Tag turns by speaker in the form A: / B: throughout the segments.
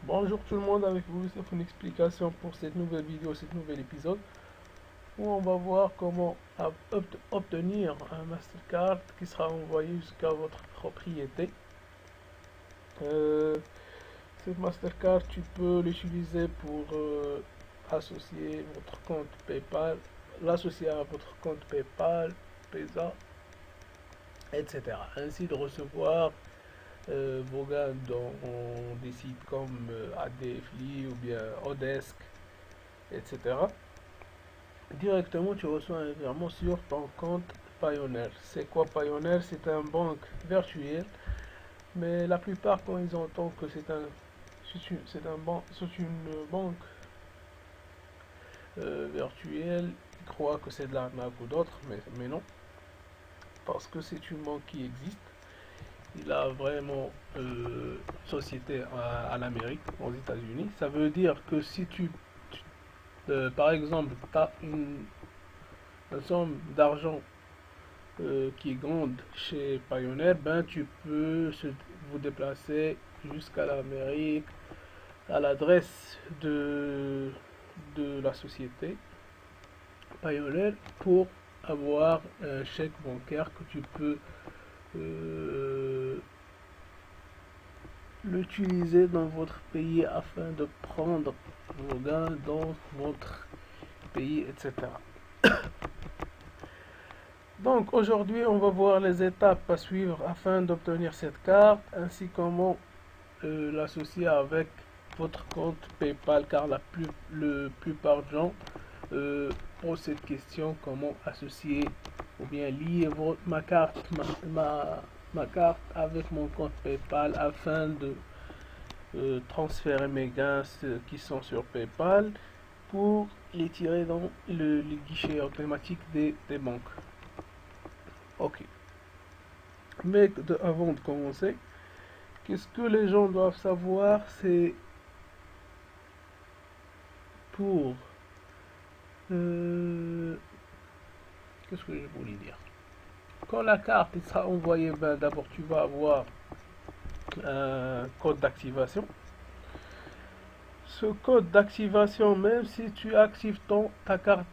A: Bonjour tout le monde, avec vous c'est une explication pour cette nouvelle vidéo, cet nouvel épisode où on va voir comment obtenir un Mastercard qui sera envoyé jusqu'à votre propriété. Euh, cette Mastercard, tu peux l'utiliser pour associer votre compte PayPal, l'associer à votre compte PayPal, Pesa, etc. Ainsi de recevoir vos gains dans des sites comme ADFLI ou bien Odesk, etc. Directement, tu reçois un virement sur ton compte Payoneer. C'est quoi Payoneer? C'est un banque virtuelle, mais la plupart, quand ils entendent que c'est une banque virtuelle, ils croient que c'est de l'arnaque ou d'autres, mais non, parce que c'est une banque qui existe. Il a vraiment société à l'Amérique, aux États-Unis. Ça veut dire que si par exemple, tu as une somme d'argent qui est grande chez Payoneer, ben tu peux vous déplacer jusqu'à l'Amérique, à l'adresse de la société Payoneer pour avoir un chèque bancaire que tu peux euh, l'utiliser dans votre pays afin de prendre vos gains dans votre pays, etc. Donc aujourd'hui, on va voir les étapes à suivre afin d'obtenir cette carte, ainsi comment l'associer avec votre compte PayPal, car le plupart de gens posent cette question: comment associer ou bien lier ma carte avec mon compte PayPal afin de transférer mes gains qui sont sur PayPal pour les tirer dans le guichet automatique des banques. Ok. Mais avant de commencer, qu'est-ce que les gens doivent savoir? C'est pour... qu'est-ce que je voulais dire? Quand la carte sera envoyée, ben, d'abord tu vas avoir un code d'activation. Ce code d'activation, même si tu actives ta carte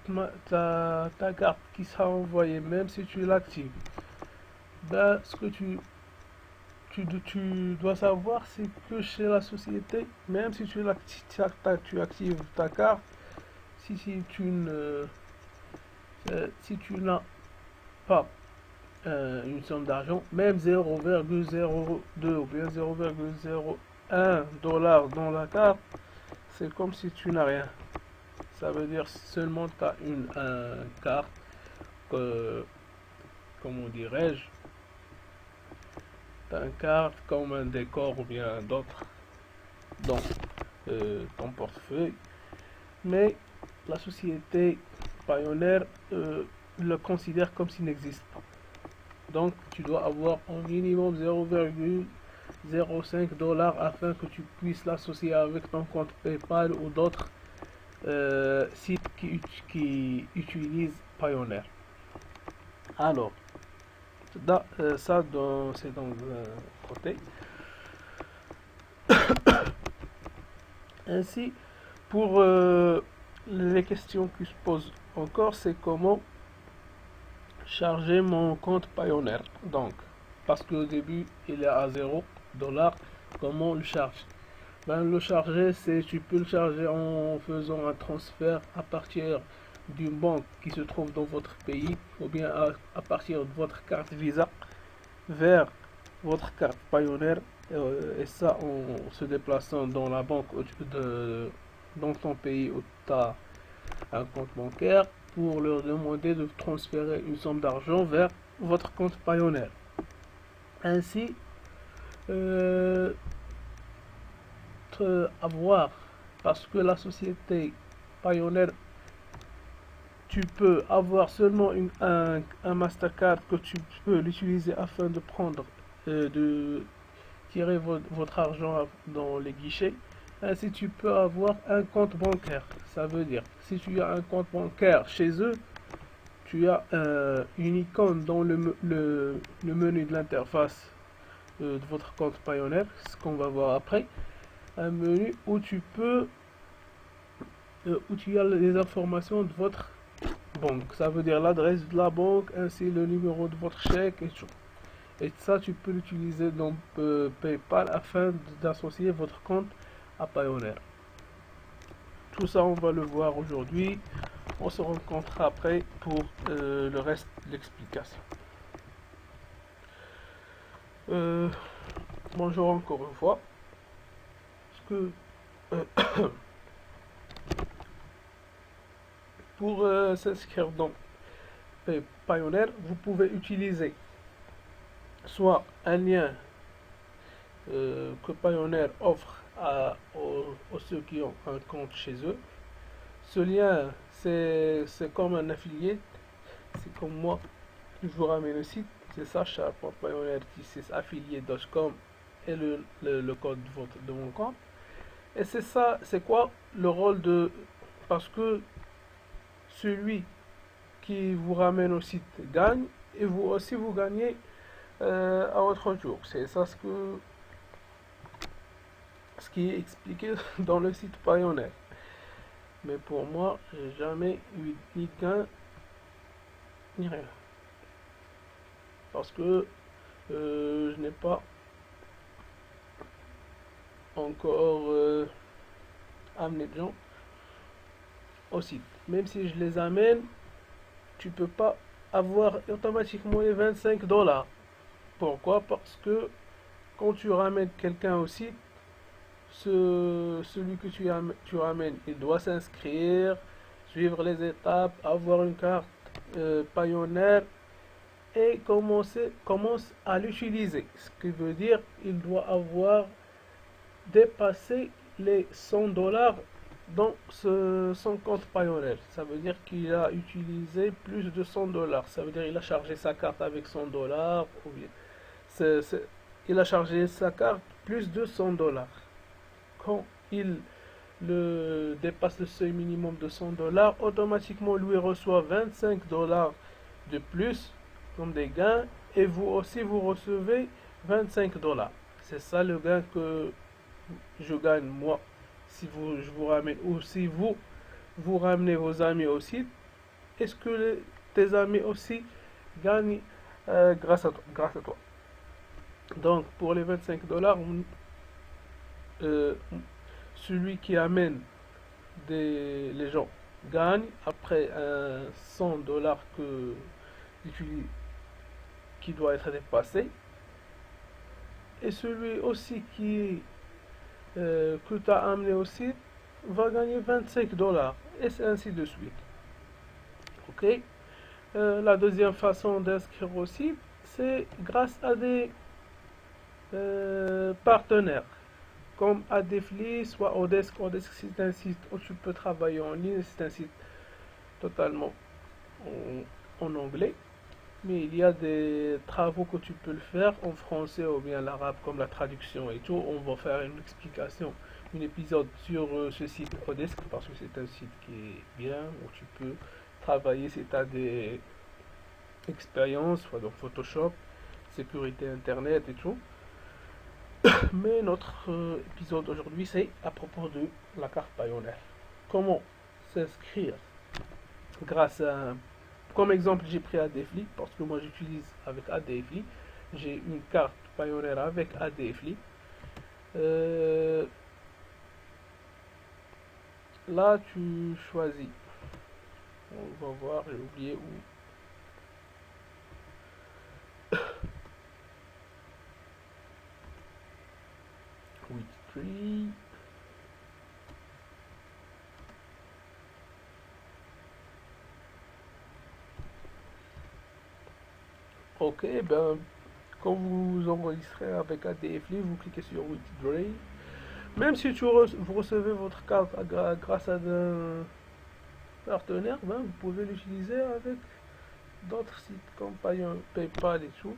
A: qui sera envoyée, même si tu l'actives, ben, ce que tu dois savoir, c'est que chez la société, même si tu actives ta carte, si tu n'as pas une somme d'argent, même 0,02 ou bien 0,01 dollar dans la carte, c'est comme si tu n'as rien. Ça veut dire seulement tu as une carte, comment dirais-je, tu as une carte comme un décor ou bien d'autres dans ton portefeuille. Mais la société Payoneer le considère comme s'il n'existe pas. Donc tu dois avoir au minimum 0,05 dollars afin que tu puisses l'associer avec ton compte PayPal ou d'autres sites qui utilisent Payoneer. Alors, ça c'est dans un côté. Ainsi, pour les questions qui se posent encore, c'est comment charger mon compte Payoneer. Donc, parce qu'au début, il est à 0 dollars, comment le charge? Ben, le charger, tu peux le charger en faisant un transfert à partir d'une banque qui se trouve dans votre pays, ou bien à partir de votre carte Visa vers votre carte Payoneer, et ça en se déplaçant dans la banque dans ton pays où tu as un compte bancaire, pour leur demander de transférer une somme d'argent vers votre compte Payoneer. Ainsi, avoir, parce que la société Payoneer, tu peux avoir seulement un Mastercard que tu peux l'utiliser afin de prendre, de tirer votre argent dans les guichets. Ainsi, tu peux avoir un compte bancaire. Ça veut dire, si tu as un compte bancaire chez eux, tu as une icône dans le menu de l'interface de votre compte Payoneer, ce qu'on va voir après. un menu où tu peux, où tu as les informations de votre banque. Ça veut dire l'adresse de la banque, ainsi le numéro de votre chèque et tout. Et ça, tu peux l'utiliser dans PayPal afin d'associer votre compte à Payoneer. Tout ça, on va le voir aujourd'hui. On se rencontre après pour le reste de l'explication. Bonjour encore une fois. Pour s'inscrire dans Payoneer, vous pouvez utiliser soit un lien que Payoneer offre aux ceux qui ont un compte chez eux. Ce lien, c'est comme un affilié, c'est comme moi, je vous ramène le site, c'est sacha.pioneer16affilié.com et le code de mon compte. Et c'est ça, c'est quoi le rôle de... Parce que celui qui vous ramène au site gagne, et vous aussi vous gagnez à votre tour. C'est ça ce qui est expliqué dans le site Payoneer. Mais pour moi, j'ai jamais eu ni gain ni rien. Parce que je n'ai pas encore amené de gens au site. Même si je les amène, tu peux pas avoir automatiquement les 25 $. Pourquoi? Parce que quand tu ramènes quelqu'un au site, celui que tu ramènes, il doit s'inscrire, suivre les étapes, avoir une carte Payoneer et commence à l'utiliser. Ce qui veut dire qu'il doit avoir dépassé les 100 $ dans son compte Payoneer. Ça veut dire qu'il a utilisé plus de 100 $. Ça veut dire qu'il a chargé sa carte avec 100 $, ou bien il a chargé sa carte plus de 100 $. Quand il dépasse le seuil minimum de 100 $, automatiquement lui reçoit 25 $ de plus comme des gains, et vous aussi vous recevez 25 $. C'est ça le gain que je gagne moi si je vous ramène, ou si vous ramenez vos amis au site. Est-ce que tes amis aussi gagnent grâce à toi? Donc pour les 25 $, celui qui amène les gens gagne après un 100 $ qui doit être dépassé, et celui aussi que tu as amené au site va gagner 25 $, et c'est ainsi de suite. Ok. La deuxième façon d'inscrire au site, c'est grâce à des partenaires comme Adefly, soit Odesk. Odesk, c'est un site où tu peux travailler en ligne, c'est un site totalement en anglais, mais il y a des travaux que tu peux le faire en français ou bien l'arabe, comme la traduction et tout. On va faire une explication, un épisode sur ce site Odesk, parce que c'est un site qui est bien, où tu peux travailler si tu as des expériences, soit dans Photoshop, sécurité internet et tout. Mais notre épisode aujourd'hui, c'est à propos de la carte Payoneer. Comment s'inscrire grâce à... Comme exemple, j'ai pris Adefly, parce que moi j'utilise avec Adefly. J'ai une carte Payoneer avec Adefly. Là, tu choisis. On va voir, j'ai oublié où. Tree. Ok, ben quand vous enregistrez avec ADFly, vous cliquez sur Withdraw. Même si vous recevez votre carte grâce à un partenaire, ben, vous pouvez l'utiliser avec d'autres sites comme PayPal et tout.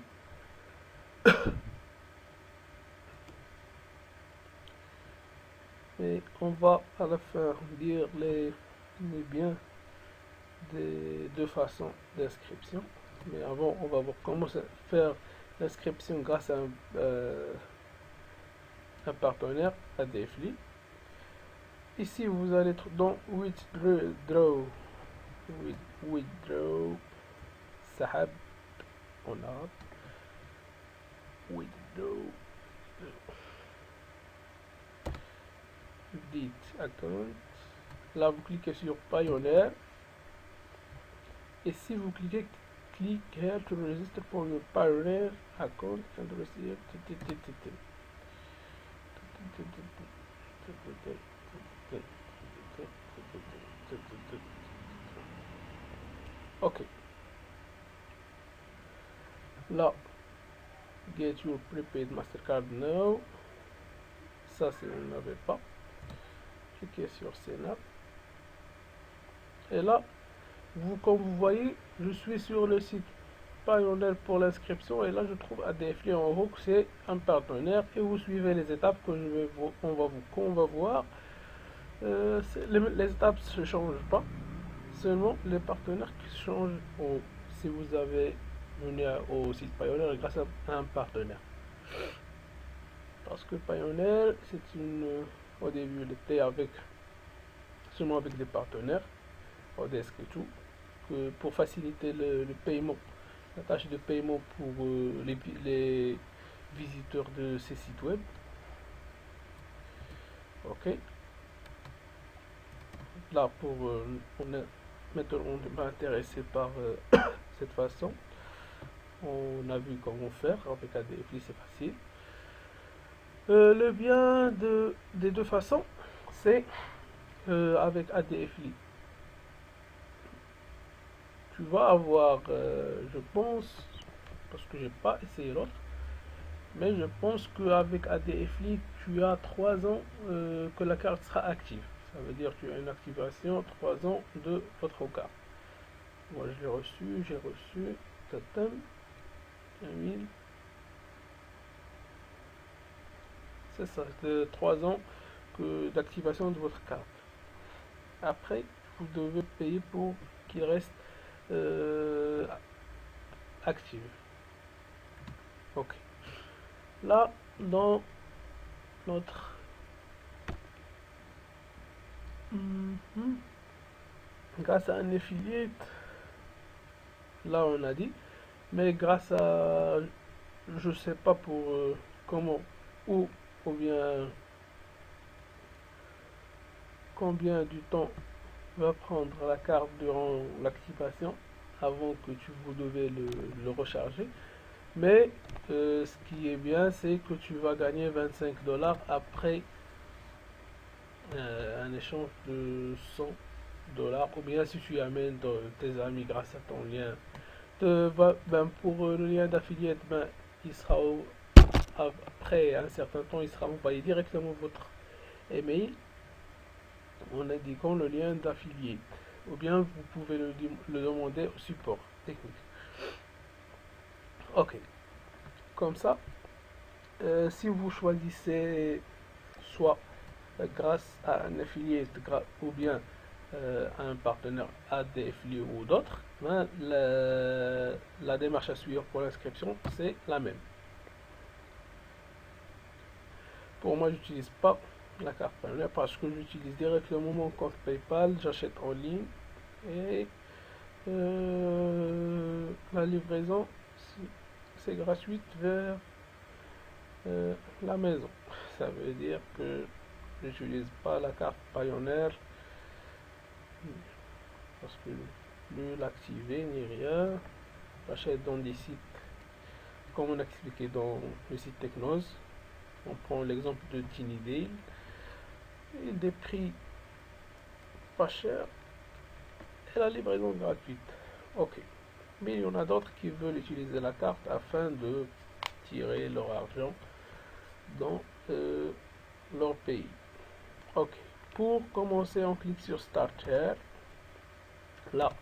A: Et on va à la fin dire les biens des deux façons d'inscription. Mais avant, on va voir comment faire l'inscription grâce à un partenaire ADFLI. Ici, vous allez être dans withdraw, sahab en arabe, withdraw, dit account. Là, vous cliquez sur Payoneer. Et si vous cliquez click here to register for your Payoneer account and receive. Ok. Là, get your prepaid Mastercard now. Ça, si vous n'avez pas, cliquez sur Synapse. Et là, comme vous voyez, je suis sur le site Payoneer pour l'inscription. Et là, je trouve ADFLI en haut que c'est un partenaire. Et vous suivez les étapes que qu'on va voir. Les étapes ne changent pas. Seulement les partenaires qui changent si vous avez venu au site Payoneer grâce à un partenaire. Parce que Payoneer, c'est au début, il était seulement avec des partenaires, Odesk et tout, pour faciliter le paiement, la tâche de paiement pour les visiteurs de ces sites web. Ok. Là, maintenant, on va intéresser par cette façon. On a vu comment faire avec ADFLI, c'est facile. Le bien des deux façons, c'est avec ADFLI. Tu vas avoir, je pense, parce que j'ai pas essayé l'autre, mais je pense qu'avec ADFLI, tu as 3 ans que la carte sera active. Ça veut dire que tu as une activation 3 ans de votre carte. Moi, j'ai reçu, tatam, 1000. C'est ça, 3 ans d'activation de votre carte. Après, vous devez payer pour qu'il reste active. Ok. Là, dans notre grâce à un affiliate, là on a dit, mais grâce à, je sais pas pour comment ou bien combien du temps va prendre la carte durant l'activation avant que vous devez le recharger. Mais ce qui est bien, c'est que tu vas gagner 25 $ après un échange de 100 $, ou bien si tu amènes tes amis grâce à ton lien. Pour le lien d'affiliate, il sera après un certain temps, il sera envoyé directement votre email en indiquant le lien d'affiliate, ou bien vous pouvez le demander au support technique. Ok, comme ça, si vous choisissez soit grâce à un affiliate ou bien un partenaire ADFLI ou d'autres, la démarche à suivre pour l'inscription c'est la même. Pour moi, j'utilise pas la carte Payoneer parce que j'utilise directement mon compte PayPal, j'achète en ligne et la livraison c'est gratuite vers la maison. Ça veut dire que j'utilise pas la carte Payoneer parce que plus l'activer ni rien. J'achète dans des sites comme on a expliqué dans le site Technose. On prend l'exemple de Tinydale et des prix pas chers et la livraison gratuite. Ok, mais il y en a d'autres qui veulent utiliser la carte afin de tirer leur argent dans leur pays. Ok, pour commencer, on clique sur Start Here. Là,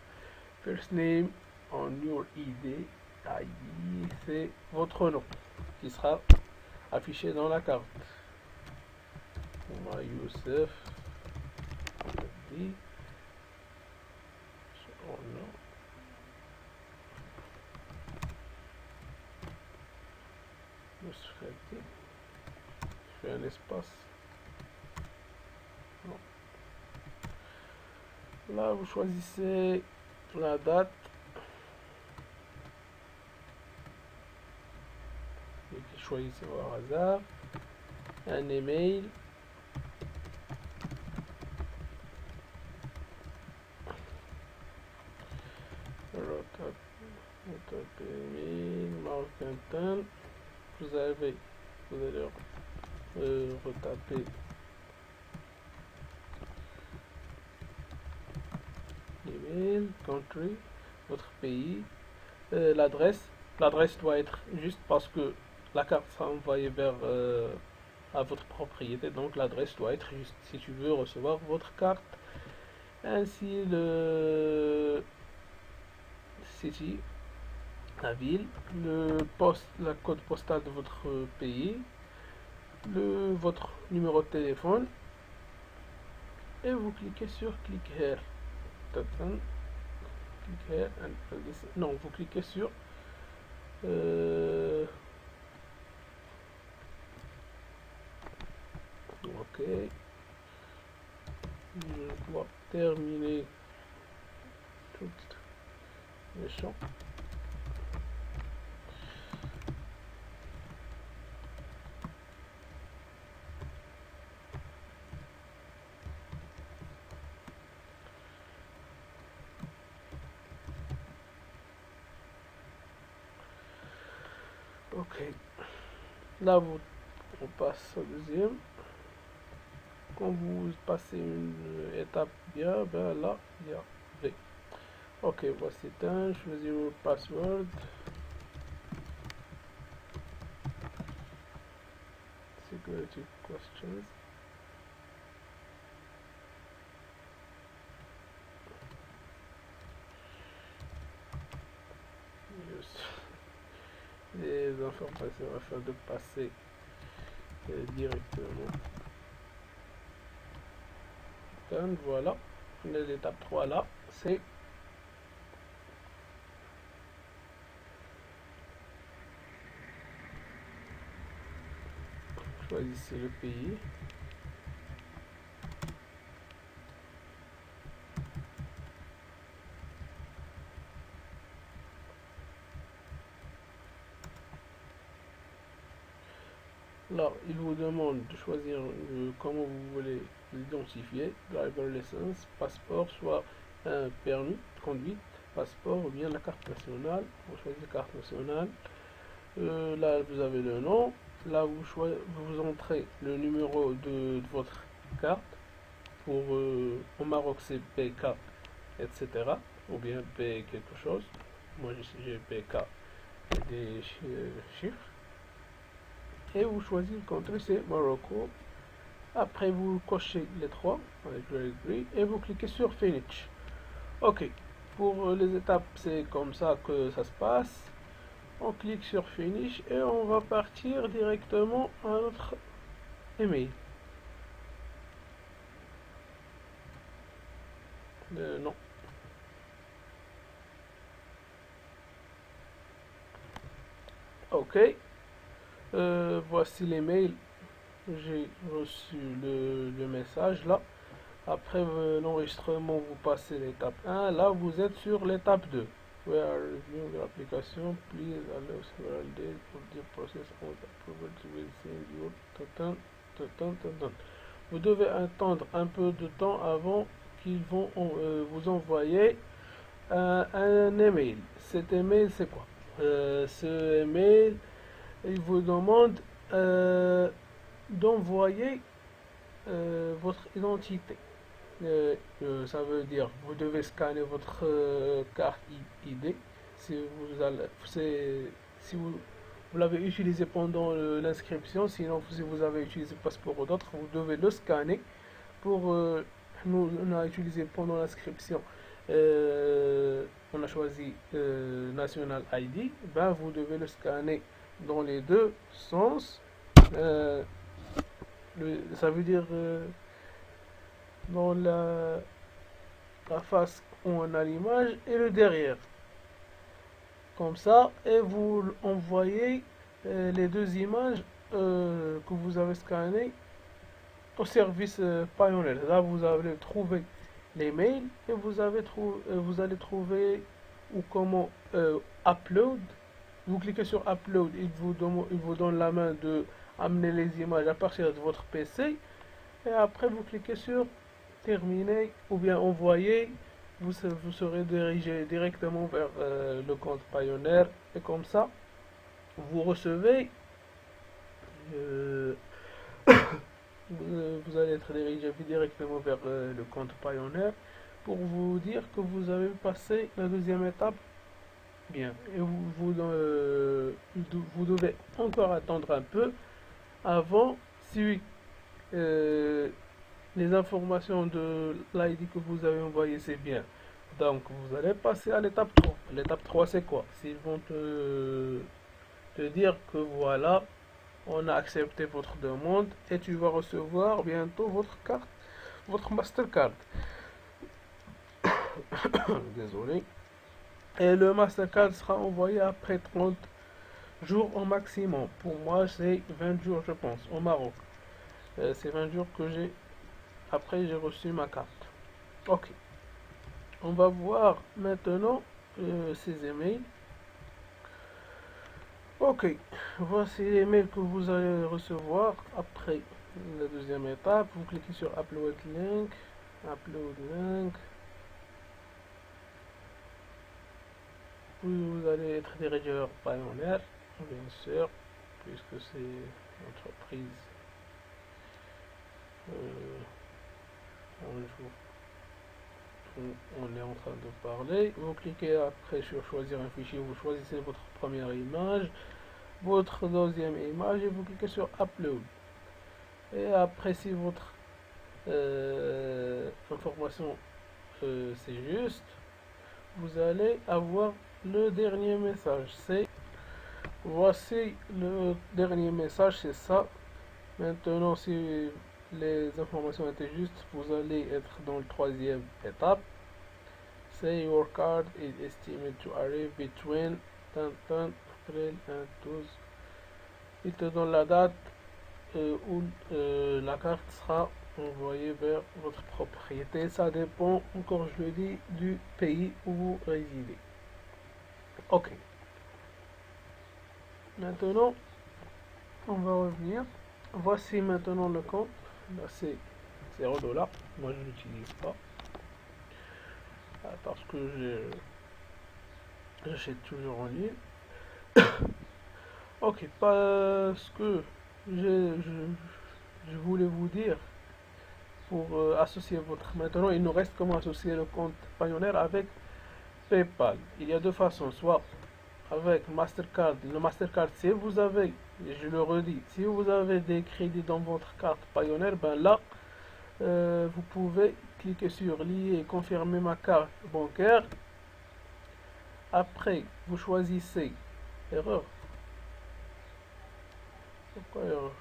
A: first name on your ID, c'est votre nom qui sera affiché dans la carte. Moi, Youssef, fais un espace. Non. Là, vous choisissez la date. Et choisissez au hasard un email. Retapez email, Marc-Quentin. Vous allez retaper l'email, country, votre pays, l'adresse. L'adresse doit être juste parce que la carte sera envoyée vers à votre propriété, donc l'adresse doit être juste si tu veux recevoir votre carte. Ainsi le city, la ville, le poste, la code postal de votre pays, votre numéro de téléphone, et vous cliquez sur click here. Click here and non, vous cliquez sur ok. Je dois terminer toutes les champs. Ok. Là, on passe au deuxième. Quand vous passez une étape bien, ben là, il y a V. Ok, voici un. Choisissez le password. Security questions. Les informations afin de passer directement. Donc, voilà, l'étape 3 là, c'est choisissez le pays. Là, il vous demande de choisir comment vous voulez l'identifier, driver license, passeport, soit un permis de conduite, passeport ou bien la carte nationale. Vous choisissez carte nationale. Là, vous avez le nom. Là, vous entrez le numéro de votre carte. Pour au Maroc, c'est PK, etc. Ou bien P quelque chose. Moi, j'ai PK et des chiffres. Et vous choisissez le country, c'est Morocco. Après, vous cochez les trois avec le gris et vous cliquez sur Finish. Ok, pour les étapes, c'est comme ça que ça se passe. On clique sur Finish et on va partir directement à notre email. Non. Ok. Voici l'email. J'ai reçu le message là. Après l'enregistrement, vous passez l'étape 1. Là, vous êtes sur l'étape 2. We are reviewing your application. Please allow several days for the process of approval to be send you. Vous devez attendre un peu de temps avant qu'ils vont vous envoyer un email. Cet email, c'est quoi? Ce email, il vous demande d'envoyer votre identité. Ça veut dire vous devez scanner votre carte ID si vous l'avez utilisé pendant l'inscription. Sinon, si vous avez utilisé passeport ou d'autres, vous devez le scanner. Pour nous, on a utilisé pendant l'inscription, on a choisi National ID. Ben, vous devez le scanner dans les deux sens. Ça veut dire dans la face où on a l'image et le derrière. Comme ça, et vous envoyez les deux images que vous avez scanné au service Payoneer. Là, vous allez trouver les mails et vous allez trouver ou comment upload. Vous cliquez sur upload, il vous donne la main de amener les images à partir de votre PC et après vous cliquez sur terminer ou bien envoyer. Vous serez dirigé directement vers le compte Payoneer et comme ça vous recevez euh, vous allez être dirigé directement vers le compte Payoneer pour vous dire que vous avez passé la deuxième étape bien. Et vous devez encore attendre un peu avant si euh, les informations de l'ID que vous avez envoyé c'est bien. Donc vous allez passer à l'étape 3. L'étape 3 c'est quoi? S'ils vont te dire que voilà, on a accepté votre demande et tu vas recevoir bientôt votre carte, votre Mastercard. Désolé. Et le Mastercard sera envoyé après 30 jours au maximum. Pour moi, c'est 20 jours, je pense, au Maroc. C'est 20 jours que après j'ai reçu ma carte. Ok. On va voir maintenant ces emails. Ok. Voici les mails que vous allez recevoir après la deuxième étape. Vous cliquez sur Upload Link. Upload Link. Vous allez être dirigé vers Payoneer, bien sûr, puisque c'est une entreprise. On est en train de parler. Vous cliquez après sur choisir un fichier, vous choisissez votre première image, votre deuxième image et vous cliquez sur Upload. Et après, si votre information c'est juste, vous allez avoir le dernier message. Voici le dernier message, c'est ça. Maintenant, si les informations étaient justes, vous allez être dans la troisième étape. Say your card is estimated to arrive between April and 12. Il te donne la date où la carte sera envoyée vers votre propriété. Ça dépend, encore je le dis, du pays où vous résidez. Ok. Maintenant, on va revenir. Voici maintenant le compte. Là, c'est 0 $. Moi, je ne l'utilise pas. Parce que j'achète toujours en ligne. Ok, parce que je voulais vous dire, pour associer votre... Maintenant, il nous reste comment associer le compte Payoneer avec PayPal. Il y a deux façons, soit avec Mastercard. Le Mastercard, si vous avez, et je le redis, si vous avez des crédits dans votre carte Payoneer, ben là, vous pouvez cliquer sur lier et confirmer ma carte bancaire. Après, vous choisissez erreur. Pourquoi erreur?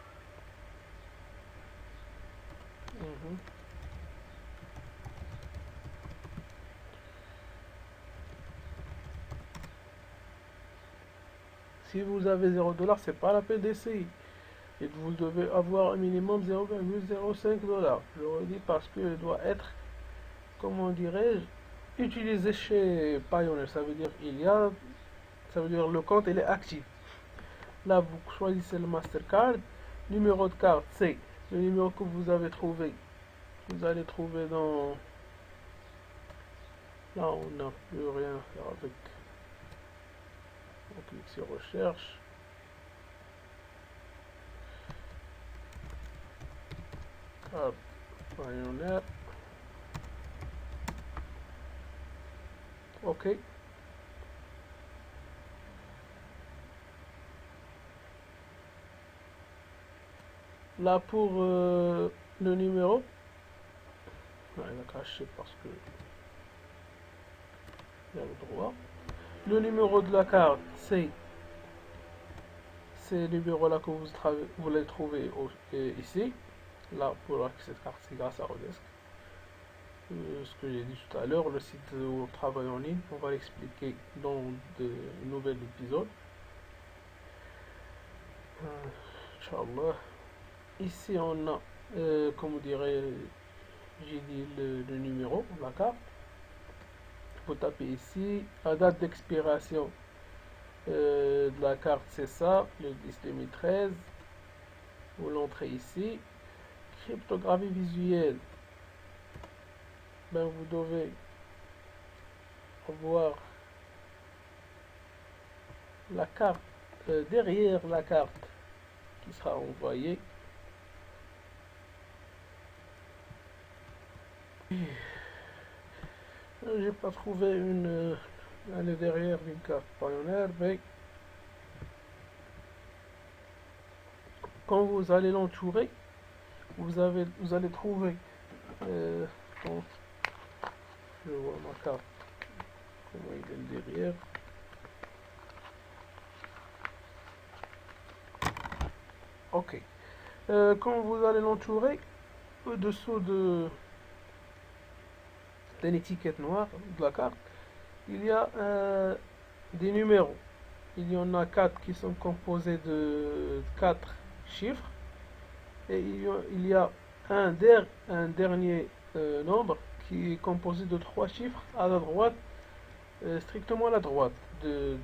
A: Si vous avez 0 $, c'est pas la peine d'essayer. Et vous devez avoir un minimum 0,05 $. Je le redis parce qu'il doit être, comment dirais-je, utilisé chez Payoneer. Ça veut dire ça veut dire le compte il est actif. Là, vous choisissez le Mastercard. Numéro de carte, c'est le numéro que vous avez trouvé. Vous allez trouver dans... Là, on n'a plus rien à faire avec. On clique sur recherche. Carte Payoneer. Ok. Là pour le numéro, il a caché parce que il y a le droit. Le numéro de la carte, c'est le numéro là que vous allez trouver ici. Là pour cette carte, c'est grâce à Odesk. Ce que j'ai dit tout à l'heure, le site où on travaille en ligne, on va l'expliquer dans de nouvel épisode. Inch'Allah. Ici on a, comme vous direz, j'ai dit le numéro, la carte. Vous tapez ici, la date d'expiration de la carte c'est ça, le 10-2013. Vous l'entrez ici. Cryptographie visuelle, ben vous devez voir la carte derrière la carte qui sera envoyée. J'ai pas trouvé une derrière d'une carte Pioneer, mais quand vous allez l'entourer, vous allez trouver quand je vois ma carte comment il est le derrière. Ok. Quand vous allez l'entourer, au-dessous d'une étiquette noire de la carte, il y a des numéros. Il y en a 4 qui sont composés de 4 chiffres. Et il y a un dernier nombre qui est composé de 3 chiffres à la droite, strictement à la droite de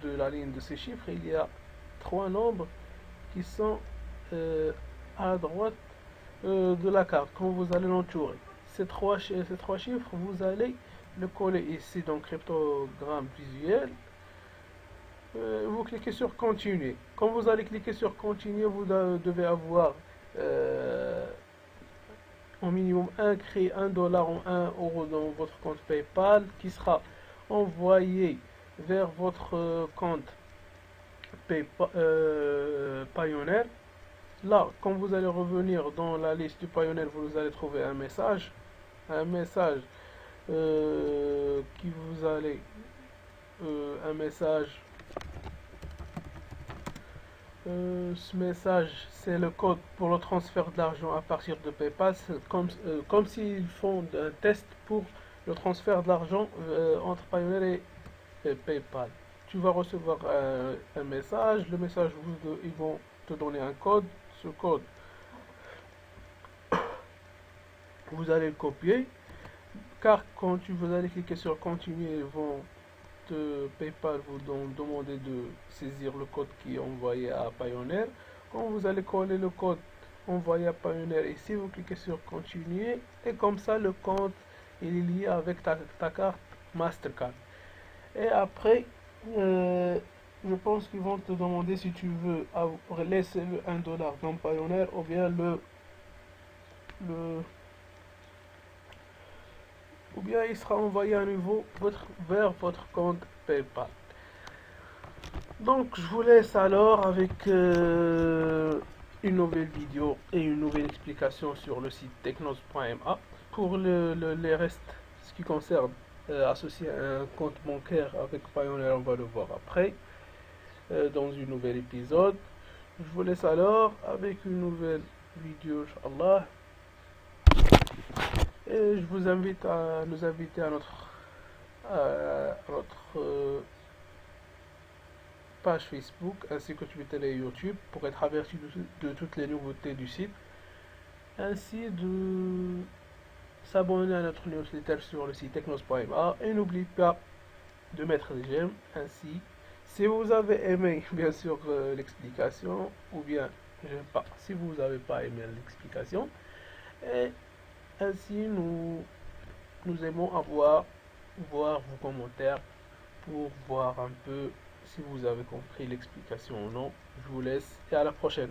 A: la ligne de ces chiffres. Il y a 3 nombres qui sont à la droite de la carte quand vous allez l'entourer. Ces trois chiffres, vous allez le coller ici dans cryptogramme visuel. Vous cliquez sur continuer. Quand vous allez cliquer sur continuer, vous devez avoir au minimum créer $1 ou 1 euro dans votre compte PayPal qui sera envoyé vers votre compte Pioneer. Là, quand vous allez revenir dans la liste du Pioneer, vous allez trouver un message qui vous allez un message. Ce message, c'est le code pour le transfert de l'argent à partir de PayPal. C'est comme s'ils font un test pour le transfert de l'argent entre Pioneer et PayPal. Tu vas recevoir un message. Le message, ils vont te donner un code. Ce code, vous allez le copier. Car quand vous allez cliquer sur continuer, ils vont PayPal vous demander de saisir le code qui est envoyé à Pioneer. Quand vous allez coller le code envoyé à Pioneer ici, vous cliquez sur continuer et comme ça le compte il est lié avec ta carte Mastercard. Et après, je pense qu'ils vont te demander si tu veux laisser le $1 dans Pioneer ou bien ou bien il sera envoyé à nouveau vers votre compte PayPal. Donc je vous laisse alors avec une nouvelle vidéo et une nouvelle explication sur le site technos.ma. Pour les restes, ce qui concerne associer un compte bancaire avec Pioneer, on va le voir après dans une nouvelle épisode. Je vous laisse alors avec une nouvelle vidéo, Inch'Allah. Et je vous invite à nous inviter à notre page Facebook ainsi que Twitter et YouTube pour être averti de toutes les nouveautés du site, ainsi de s'abonner à notre newsletter sur le site technos.ma et n'oubliez pas de mettre des j'aime. Ainsi, si vous avez aimé bien sûr l'explication, ou bien j'aime pas si vous n'avez pas aimé l'explication, et ainsi nous aimons voir vos commentaires pour voir un peu si vous avez compris l'explication ou non. Je vous laisse et à la prochaine.